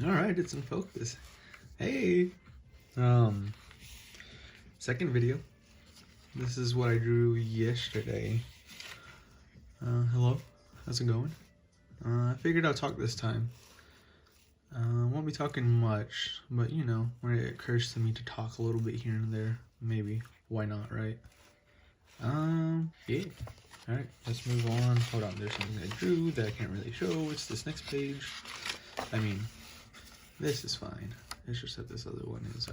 Alright, it's in focus. Hey! Second video. This is what I drew yesterday. Hello? How's it going? I figured I'll talk this time. Won't be talking much, but you know, when it occurs to me to talk a little bit here and there, maybe. Why not, right? Yeah. Alright, let's move on. Hold on, there's something I drew that I can't really show. It's this next page. I mean, this is fine. It's just that this other one is,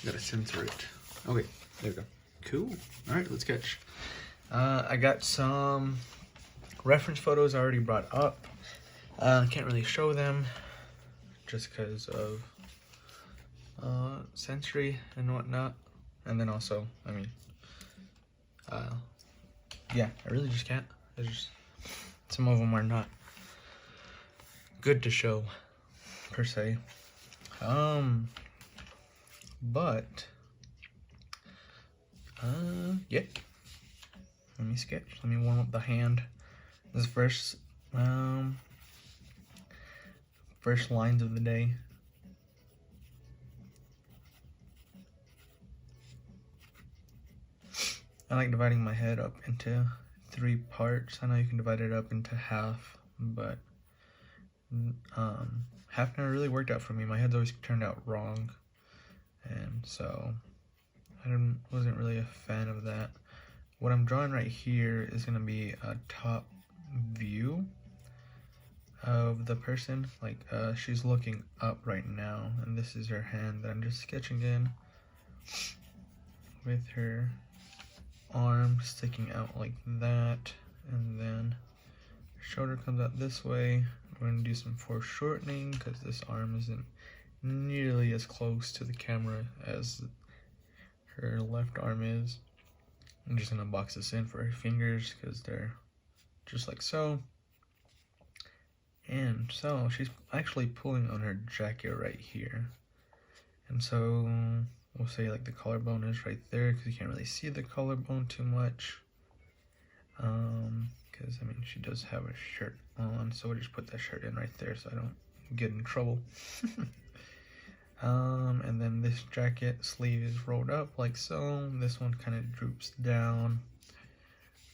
gotta censor it. Okay, there we go. Cool. Alright, let's sketch. I got some reference photos I already brought up. Can't really show them just because of sensory and whatnot. And then also, I mean, yeah, I really just can't. There's just, some of them are not good to show, per se. But, yeah. Let me sketch. Let me warm up the hand. This first lines of the day. I like dividing my head up into 3 parts. I know you can divide it up into half, but half never really worked out for me. My head's always turned out wrong, and so I wasn't really a fan of that. What I'm drawing right here is going to be a top view of the person. Like, she's looking up right now, and this is her hand that I'm just sketching in with her arm sticking out like that, and then her shoulder comes out this way. We're going to do some foreshortening because this arm isn't nearly as close to the camera as her left arm is. I'm just going to box this in for her fingers because they're just like so. And so she's actually pulling on her jacket right here. And so we'll say like the collarbone is right there because you can't really see the collarbone too much. Because I mean, she does have a shirt on, so we'll just put that shirt in right there so I don't get in trouble. And then this jacket sleeve is rolled up like so. This one kind of droops down.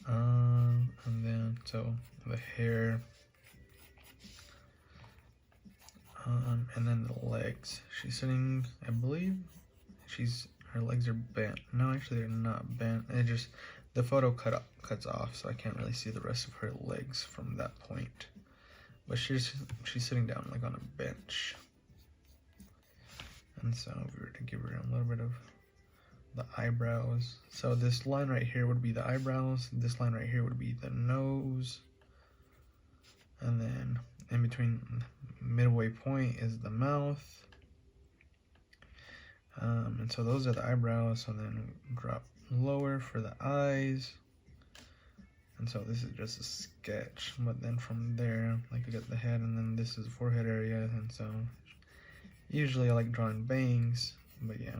And then so the hair. And then the legs. She's sitting, I believe, her legs are bent. No, actually they're not bent. It just, the photo cuts off, so I can't really see the rest of her legs from that point. But she's sitting down like on a bench. And so if we were to give her a little bit of the eyebrows. So this line right here would be the eyebrows. This line right here would be the nose. And then in between midway point is the mouth. And so those are the eyebrows. So then drop lower for the eyes. And so this is just a sketch. But then from there, like we got the head, and then this is the forehead area. And so usually I like drawing bangs, but yeah,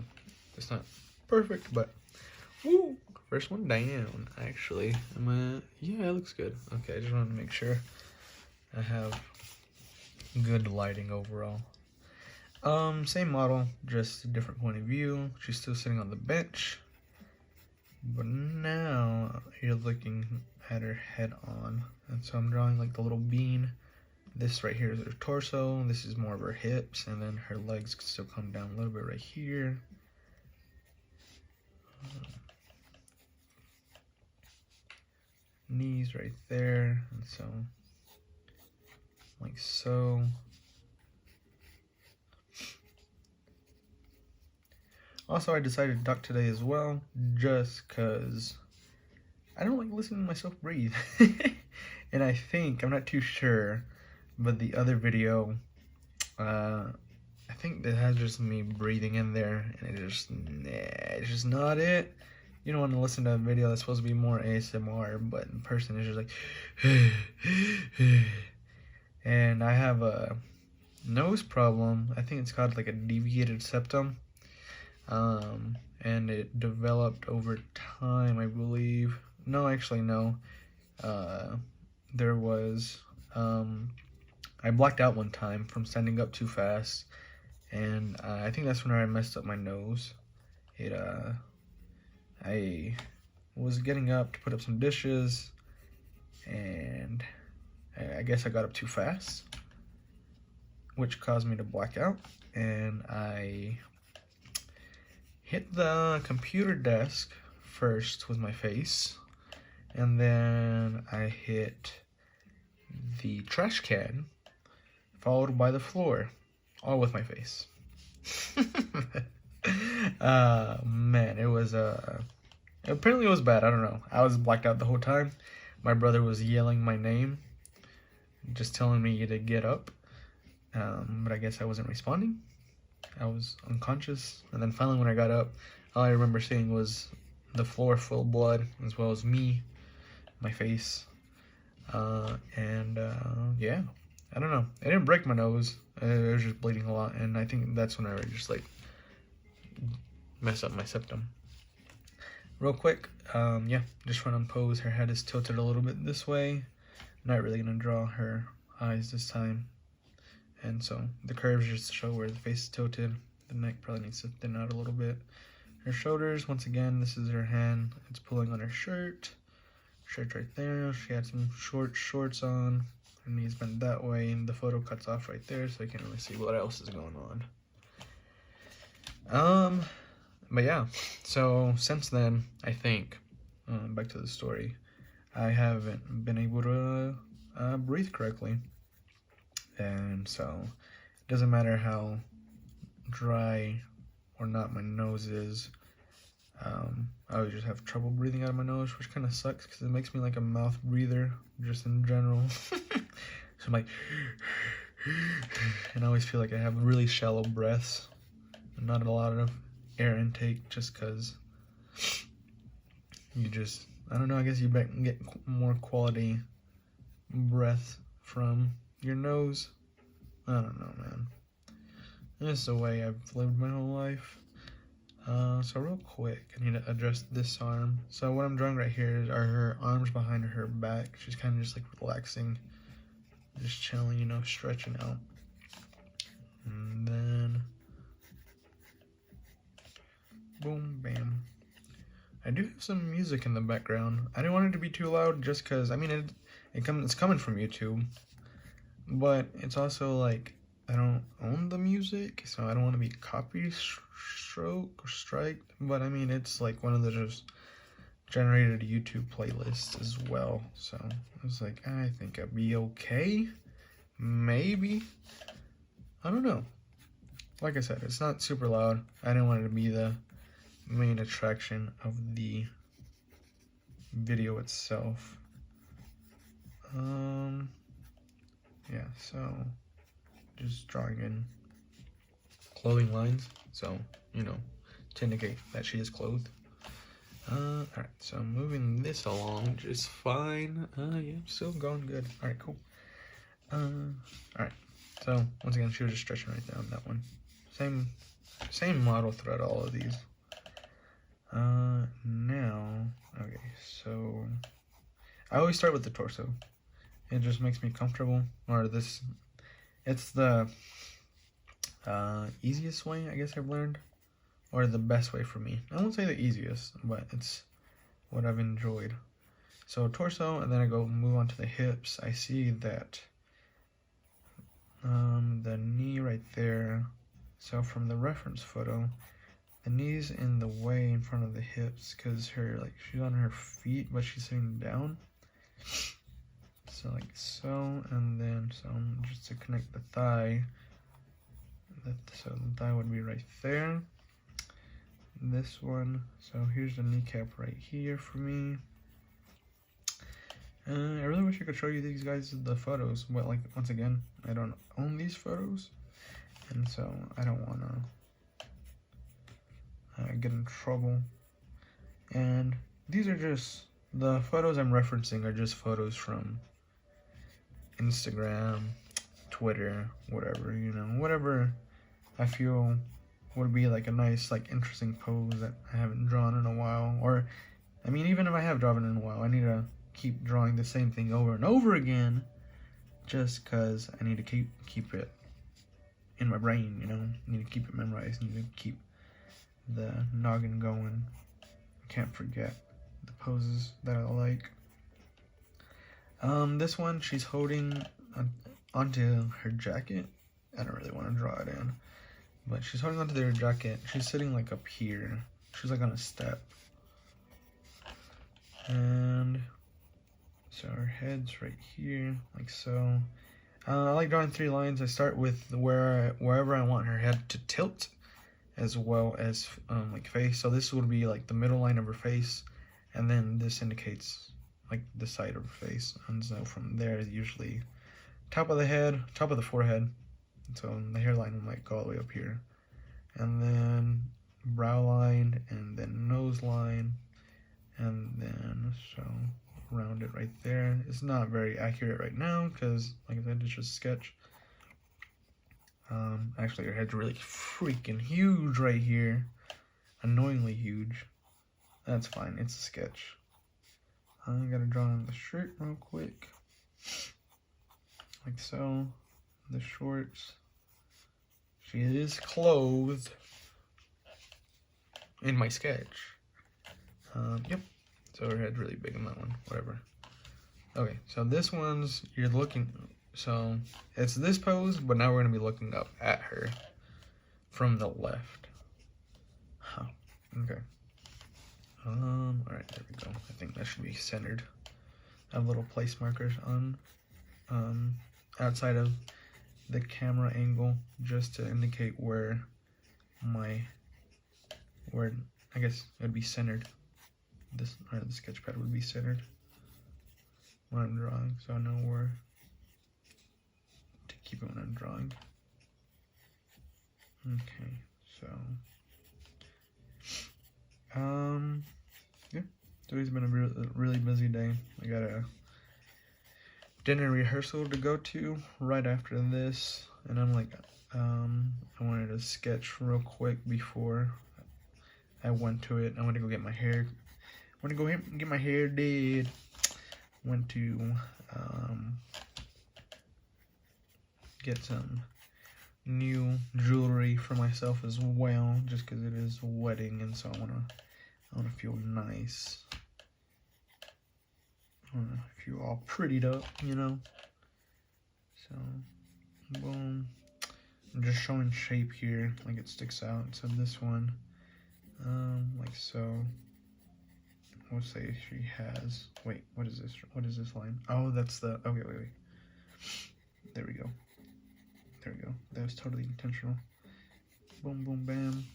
it's not perfect, but woo! First one down, actually. Yeah, it looks good. Okay, I just want to make sure I have good lighting overall. Same model, just a different point of view. She's still sitting on the bench, but now you're looking at her head on, and so I'm drawing like the little bean. This right here is her torso, this is more of her hips, and then her legs still come down a little bit right here. Knees right there, and so, like so. Also, I decided to duck today as well, just because I don't like listening to myself breathe. And I think, I'm not too sure, but the other video, I think that has just me breathing in there, and it's just not it. You don't want to listen to a video that's supposed to be more ASMR, but in person it's just like, and I have a nose problem. I think it's called like a deviated septum, and it developed over time, I believe. No, actually no. There was, I blacked out one time from standing up too fast, and I think that's when I messed up my nose. I was getting up to put up some dishes, and I guess I got up too fast, which caused me to black out, and I hit the computer desk first with my face, and then I hit the trash can, followed by the floor, all with my face. Man, it was apparently it was bad. I don't know. I was blacked out the whole time. My brother was yelling my name, just telling me to get up, but I guess I wasn't responding. I was unconscious, and then finally when I got up, all I remember seeing was the floor full of blood, as well as me, my face, yeah, I don't know. It didn't break my nose. It was just bleeding a lot, and I think that's when I just like messed up my septum. Real quick, yeah, just run on pose. Her head is tilted a little bit this way. Not really gonna draw her eyes this time. And so the curves just show where the face is tilted. The neck probably needs to thin out a little bit. Her shoulders, once again, this is her hand. It's pulling on her shirt. Shirt right there. She had some short shorts on. Her knees bent that way, and the photo cuts off right there, so I can't really see what else is going on. But yeah, so since then, I think, back to the story, I haven't been able to breathe correctly. And so it doesn't matter how dry or not my nose is, I would just have trouble breathing out of my nose, which kind of sucks because it makes me like a mouth breather just in general. So I'm like, and I always feel like I have really shallow breaths and not a lot of air intake, just because you just, I don't know, I guess you get more quality breath from your nose. I don't know, man. This is the way I've lived my whole life. So real quick, I need to address this arm. So what I'm drawing right here are her arms behind her back. She's kind of just like relaxing, just chilling, you know, stretching out. And then, boom, bam. I do have some music in the background. I didn't want it to be too loud just because, I mean, it's coming from YouTube. But it's also like, I don't own the music, so I don't want to be copy strike. But I mean, it's like one of the just generated YouTube playlists as well. So I was like, I think I'd be okay. Maybe. I don't know. Like I said, it's not super loud. I didn't want it to be the main attraction of the video itself. Yeah, so just drawing in clothing lines, so, you know, to indicate that she is clothed. Alright, so moving this along just fine. Yeah, still going good. Alright, cool. Alright, so once again, she was just stretching right down that one. Same model throughout all of these. Now, okay, so I always start with the torso. It just makes me comfortable, or it's the easiest way, I guess I've learned, or the best way for me. I won't say the easiest, but it's what I've enjoyed. So torso, and then I move on to the hips. I see that the knee right there. So from the reference photo, the knee's in the way in front of the hips because she's on her feet, but she's sitting down. So like so, and then so just to connect the thigh. So the thigh would be right there. This one. So here's the kneecap right here for me. I really wish I could show you these guys the photos, but like once again, I don't own these photos, and so I don't want to get in trouble. And these are just the photos I'm referencing are just photos from Instagram, Twitter, whatever, you know, whatever I feel would be like a nice, like interesting pose that I haven't drawn in a while. Or, I mean, even if I have drawn it in a while, I need to keep drawing the same thing over and over again just because I need to keep it in my brain, you know. I need to keep it memorized. I need to keep the noggin going. I can't forget the poses that I like. This one, she's holding onto her jacket. I don't really want to draw it in, but she's holding onto their jacket. She's sitting like up here. She's like on a step. And so her head's right here, like so. I like drawing 3 lines. I start with wherever I want her head to tilt, as well as like face. So this would be like the middle line of her face, and then this indicates like the side of her face. And so from there, usually top of the head, top of the forehead. So the hairline might go all the way up here, and then brow line, and then nose line, and then so round it right there. It's not very accurate right now because, like I said, it's just a sketch. Actually, her head's really freaking huge right here, annoyingly huge. That's fine. It's a sketch. I gotta draw on the shirt real quick, like so. The shorts. She is clothed in my sketch. Yep. So her head's really big in that one. Whatever. Okay, so this one's you're looking. So it's this pose, but now we're gonna be looking up at her from the left. Huh. Okay. All right, there we go. I think that should be centered. I have little place markers on outside of the camera angle just to indicate where I guess it would be centered. The sketch pad would be centered when I'm drawing, so I know where to keep it when I'm drawing. Okay, so yeah, today's been a really busy day. I got a dinner rehearsal to go to right after this, and I'm like, I wanted to sketch real quick before I went to it. I went to go get my hair. Went to go get my hair did. Went to get some new jewelry for myself as well, just because it is a wedding, and so I wanna feel nice. I wanna feel all prettied up, you know. So, boom. I'm just showing shape here, like it sticks out. So this one, like so. We'll say she has. Wait, what is this? What is this line? Oh, that's the. Okay, wait. There we go. There we go. That was totally intentional. Boom, boom, bam.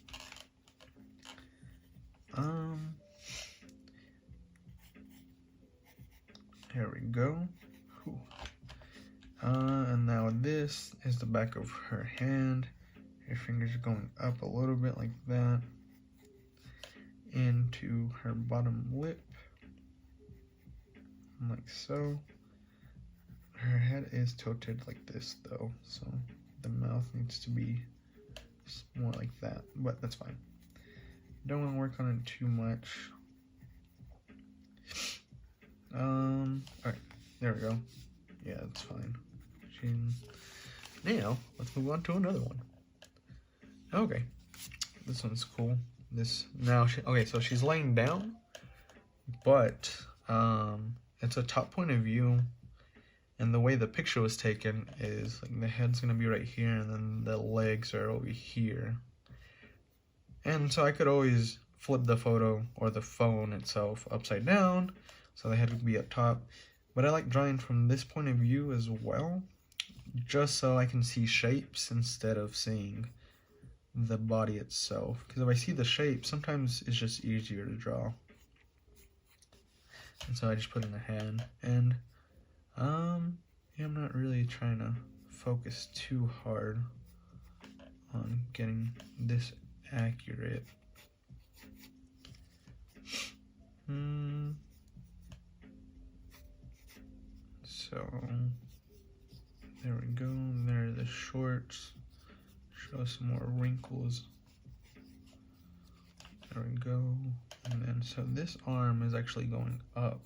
Here we go. Whew. And now this is the back of her hand. Her fingers are going up a little bit like that into her bottom lip, like so. Her head is tilted like this though, so the mouth needs to be more like that, but that's fine. Don't want to work on it too much. Alright, there we go. Yeah, that's fine. Now, let's move on to another one. Okay, this one's cool. Okay, so she's laying down, but it's a top point of view, and the way the picture was taken is like the head's gonna be right here, and then the legs are over here. And so I could always flip the photo or the phone itself upside down, so the head would be up top. But I like drawing from this point of view as well, just so I can see shapes instead of seeing the body itself, because if I see the shape, sometimes it's just easier to draw. And so I just put in a hand, and yeah, I'm not really trying to focus too hard on getting this accurate. So there we go. There are the shorts. Show some more wrinkles. There we go. And then so this arm is actually going up,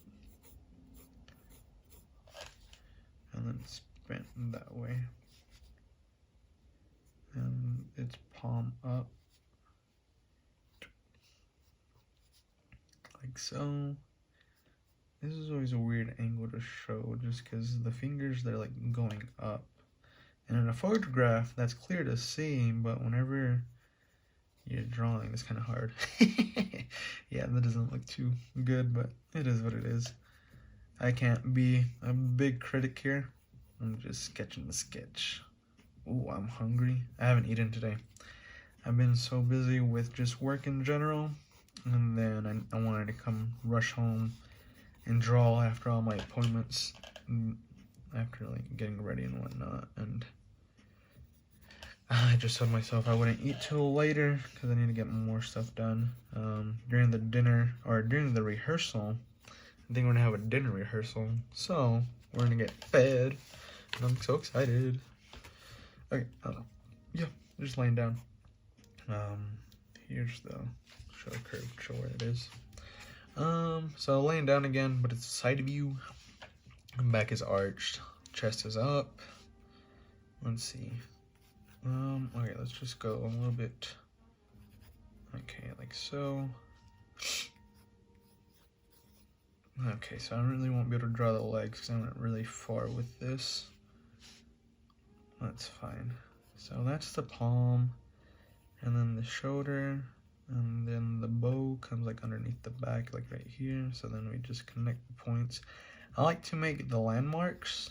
and then it's bent that way. And it's palm up. Like so. This is always a weird angle to show just because the fingers, they're like going up. And in a photograph, that's clear to see, but whenever you're drawing, it's kind of hard. Yeah, that doesn't look too good, but it is what it is. I can't be a big critic here. I'm just sketching the sketch. Ooh, I'm hungry. I haven't eaten today. I've been so busy with just work in general, and then I wanted to come rush home and draw after all my appointments, after like getting ready and whatnot. And I just told myself I wouldn't eat till later because I need to get more stuff done. During the dinner, or during the rehearsal, I think we're gonna have a dinner rehearsal, so we're gonna get fed, and I'm so excited. Okay, yeah, just laying down. Here's the show curve, show where it is. So laying down again, but it's a side view. Back is arched, chest is up. Let's see. Okay, let's just go a little bit. Okay, like so. Okay, so I really won't be able to draw the legs because I went really far with this. That's fine. So that's the palm, and then the shoulder, and then the bow comes like underneath the back, like right here. So then we just connect the points. I like to make the landmarks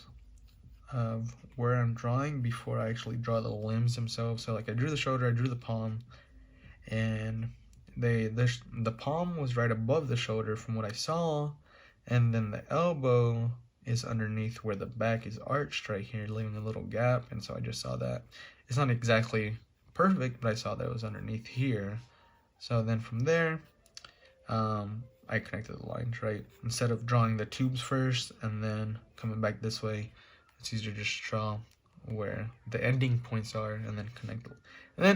of where I'm drawing before I actually draw the limbs themselves. So like I drew the shoulder, I drew the palm, and the palm was right above the shoulder from what I saw, and then the elbow is underneath where the back is arched right here, leaving a little gap. And so I just saw that. It's not exactly perfect, but I saw that it was underneath here. So then from there, I connected the lines, right? Instead of drawing the tubes first and then coming back this way, it's easier to just draw where the ending points are and then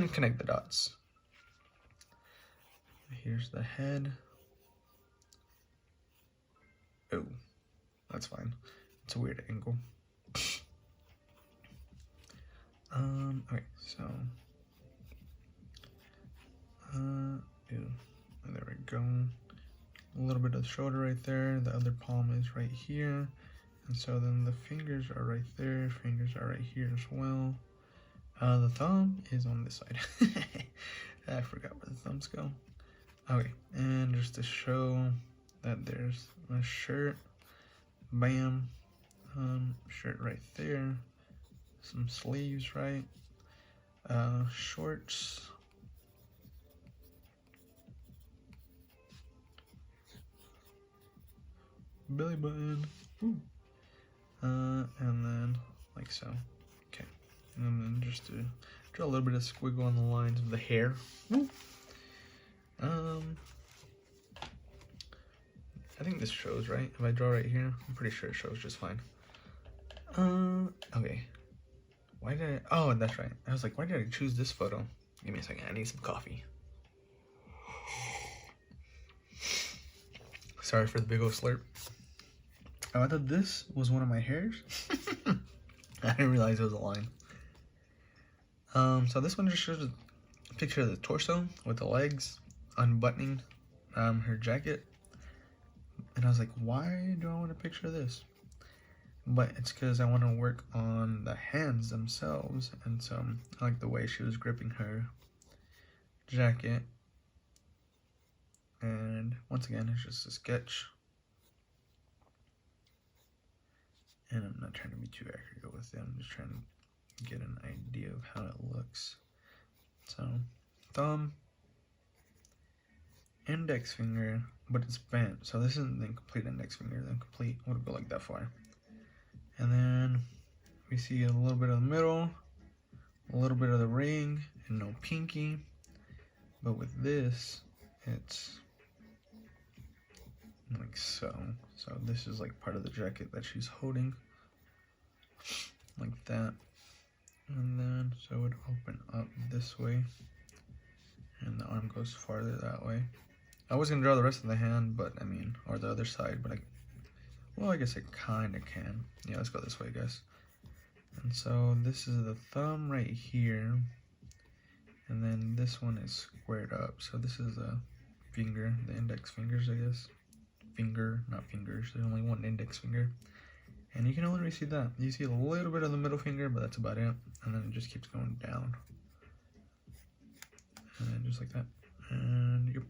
connect the dots. Here's the head. Oh, that's fine. It's a weird angle. Okay, so ew, there we go. A little bit of the shoulder right there. The other palm is right here. And so then the fingers are right there. Fingers are right here as well. The thumb is on this side. I forgot where the thumbs go. Okay, and just to show that there's a shirt. Bam. Shirt right there. Some sleeves, right? Shorts. Belly button. Ooh. And then like so. Okay. And then just to draw a little bit of squiggle on the lines of the hair. Woo. I think this shows, right? If I draw right here, I'm pretty sure it shows just fine. Okay. Why did I, oh, that's right. I was like, why did I choose this photo? Give me a second, I need some coffee. Sorry for the big old slurp. Oh, I thought this was one of my hairs. I didn't realize it was a line. So this one just shows a picture of the torso with the legs unbuttoning her jacket. And I was like, why do I want a picture of this? But it's because I want to work on the hands themselves. And so I like the way she was gripping her jacket. And once again, it's just a sketch. And I'm not trying to be too accurate with it. I'm just trying to get an idea of how it looks. So, thumb, index finger, but it's bent. So this isn't the complete index finger. The complete would go like that far. And then we see a little bit of the middle, a little bit of the ring, and no pinky. But with this, it's like so. So this is like part of the jacket that she's holding, like that. And then so it would open up this way, and the arm goes farther that way. I was gonna draw the rest of the hand, but I mean, or the other side, but well, I guess I kind of can. Yeah, let's go this way, guys. And so this is the thumb right here, and then this one is squared up. So this is a finger, the index fingers, I guess. Finger, not fingers. There's only one index finger. And you can only really see that. You see a little bit of the middle finger, but that's about it. And then it just keeps going down. And then just like that. And yep.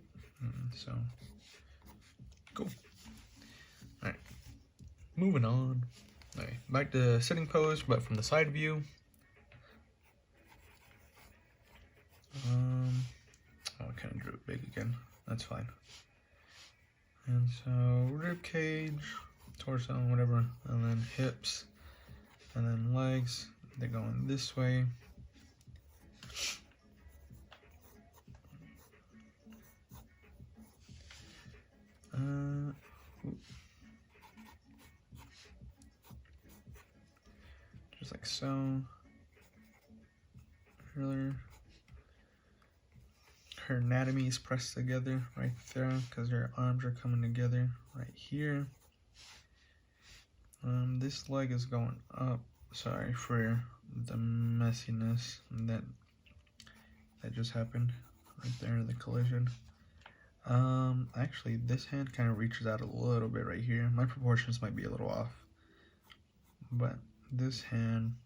So, cool. Alright. Moving on. Okay, back to sitting pose, but from the side view. Oh, I kind of drew it big again. That's fine. And so, rib cage, torso, whatever, and then hips, and then legs. They're going this way. Just like so. Her anatomy is pressed together right there because her arms are coming together right here. This leg is going up. Sorry for the messiness that just happened right there, the collision. Actually, this hand kind of reaches out a little bit right here. My proportions might be a little off, but this hand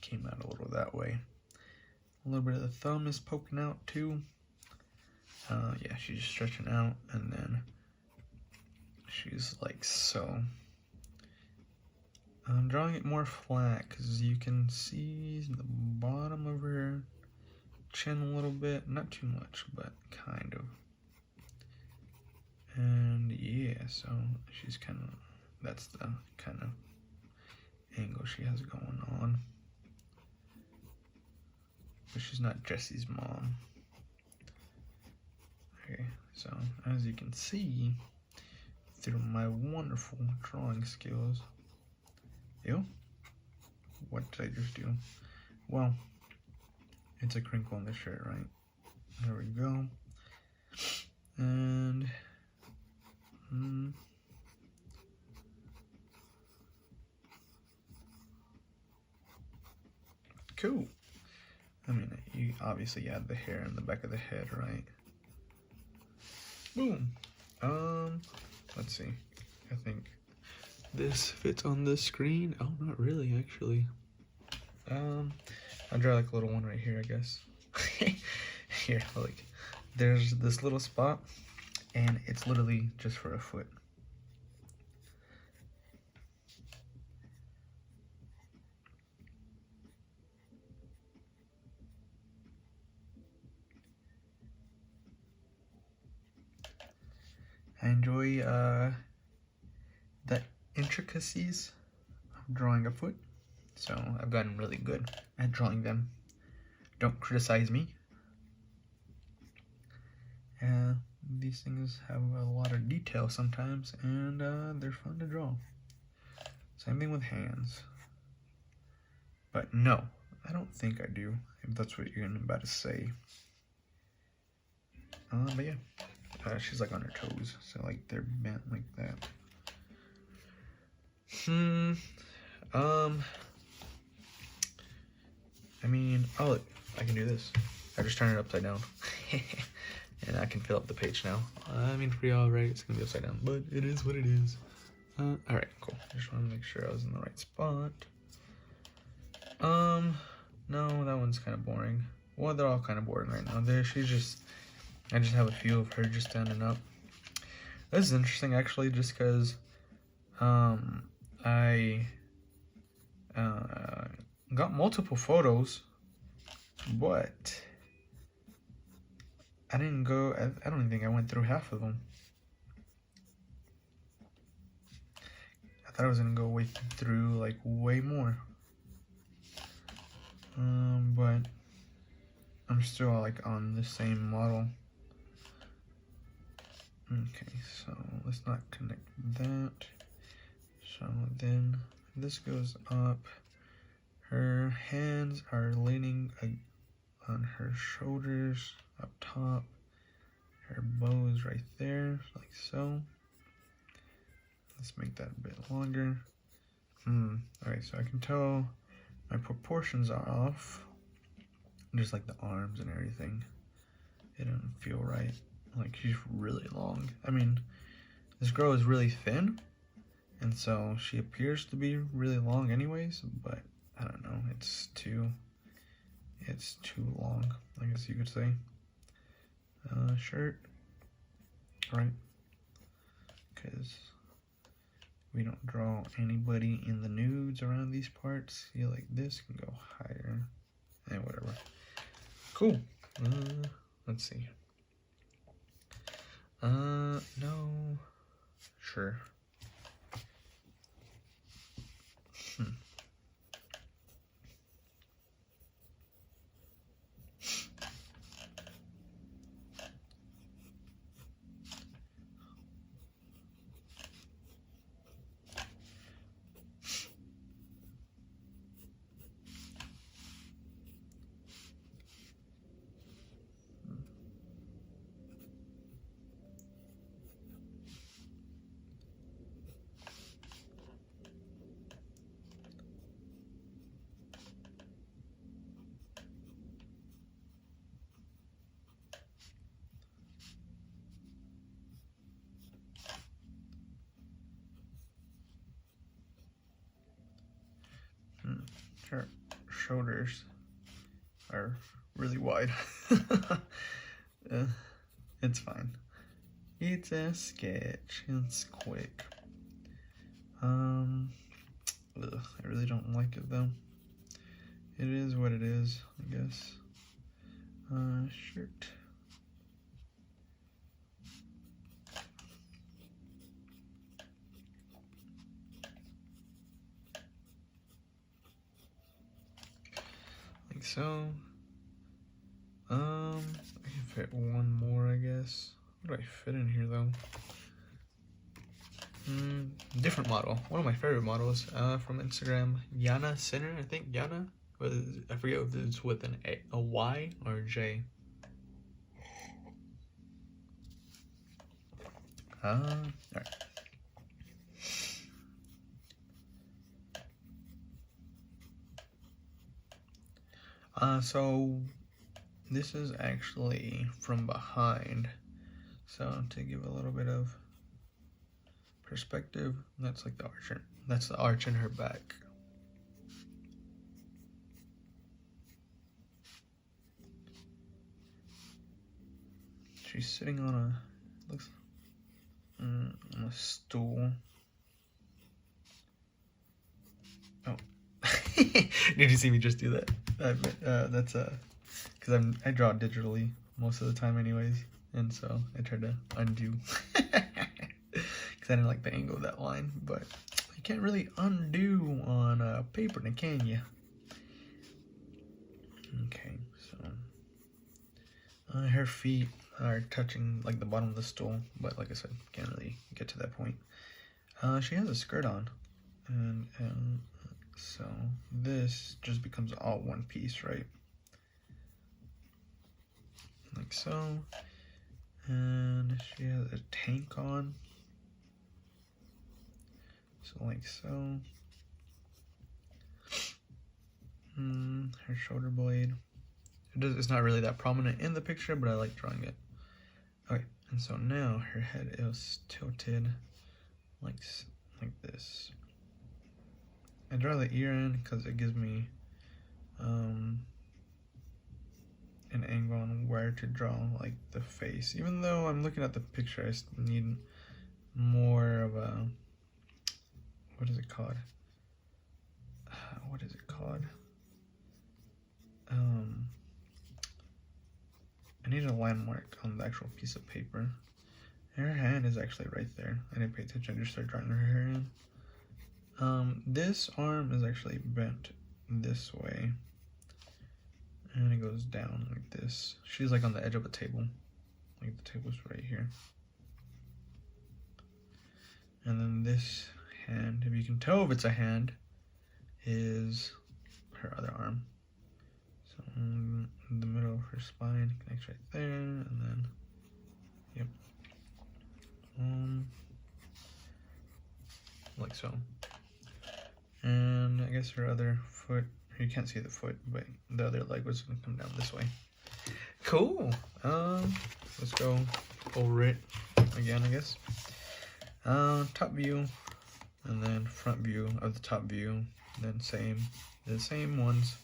came out a little that way. A little bit of the thumb is poking out too. Yeah, she's stretching out, and then she's like so. I'm drawing it more flat because you can see the bottom of her chin a little bit. Not too much, but kind of. And yeah, so she's kind of, that's the kind of angle she has going on. But she's not Jesse's mom. Okay, so as you can see through my wonderful drawing skills. Ew, what did I just do? Well, it's a crinkle in the shirt, right? There we go. And cool. I mean, you obviously add the hair in the back of the head, right? Boom. Let's see. I think this fits on the screen. Oh, not really, actually. I'll draw like a little one right here, I guess. Here, like, there's this little spot, and it's literally just for a foot. I enjoy the intricacies of drawing a foot, so I've gotten really good at drawing them. Don't criticize me. These things have a lot of detail sometimes, and they're fun to draw. Same thing with hands. But no, I don't think I do, if that's what you're about to say. But yeah. She's like on her toes, so like they're bent like that. I mean, oh look, I can do this. I just turn it upside down. And I can fill up the page now. I mean, for y'all, right, it's gonna be upside down, but it is what it is. Alright, cool. Just wanna make sure I was in the right spot. No, that one's kind of boring. Well, they're all kind of boring right now. I just have a few of her just standing up. This is interesting, actually, just because I got multiple photos, but I didn't go, I don't even think I went through half of them. I thought I was going to go through like way more. But I'm still like on the same model. Okay, so let's not connect that. So then this goes up. Her hands are leaning on her shoulders up top. Her bow is right there, like so. Let's make that a bit longer. Alright, so I can tell my proportions are off. Just like the arms and everything. It didn't feel right. Like, she's really long. I mean, this girl is really thin, and so she appears to be really long anyways, but I don't know, it's too long, I guess you could say. Shirt, right? Because we don't draw anybody in the nudes around these parts. See, like this can go higher, and whatever. Cool. Let's see. No. Sure. Her shoulders are really wide. It's fine. It's a sketch. It's quick. I really don't like it though. It is what it is, I guess. Shirt. Like so. I can fit one more, I guess. What do I fit in here though? Different model. One of my favorite models from Instagram, Yana Sinner, I think. Yana? I forget if it's with a Y or a J. Alright. So this is actually from behind. So to give a little bit of perspective, that's like the arch. That's the arch in her back. She's sitting on on a stool. Oh, did you see me just do that? That's because I draw digitally most of the time, anyways, and so I tried to undo because I didn't like the angle of that line, but you can't really undo on paper, now can you? Okay, so her feet are touching like the bottom of the stool, but like I said, can't really get to that point. She has a skirt on, and so this just becomes all one piece, right? Like so. And she has a tank on. So like so. Her shoulder blade. It's not really that prominent in the picture, but I like drawing it. Okay, and so now her head is tilted like this. I draw the ear in because it gives me an angle on where to draw like the face. Even though I'm looking at the picture, I need more of a, what is it called? What is it called? I need a landmark on the actual piece of paper. Her hand is actually right there. I didn't pay attention, I just started drawing her hair in. This arm is actually bent this way. And it goes down like this. She's like on the edge of a table. Like the table's right here. And then this hand, if you can tell if it's a hand, is her other arm. So in the middle of her spine, connects right there, and then, yep. Like so. her other foot. You can't see the foot, but the other leg was gonna come down this way. Cool. Let's go over it again, I guess. Top view, and then front view of the top view. Then the same ones.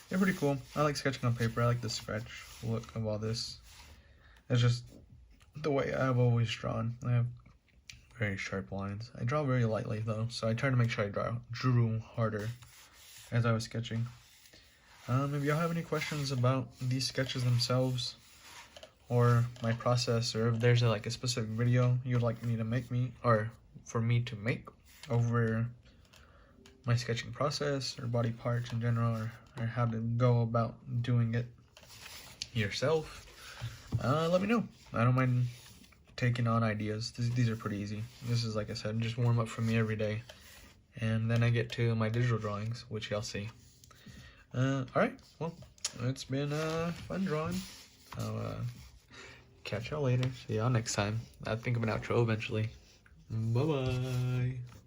They're pretty cool. I like sketching on paper. I like the scratch look of all this. It's just the way I've always drawn. I have very sharp lines. I draw very lightly though, so I try to make sure I drew harder as I was sketching. If y'all have any questions about these sketches themselves or my process, or if there's like a specific video you'd like me to make for me to make over my sketching process or body parts in general, or how to go about doing it yourself, let me know. I don't mind taking on ideas. These are pretty easy. This is, like I said, just warm up for me every day, and then I get to my digital drawings, which y'all see. Alright, well, it's been fun drawing. I'll catch y'all later. See y'all next time. I think of an outro eventually. Bye bye.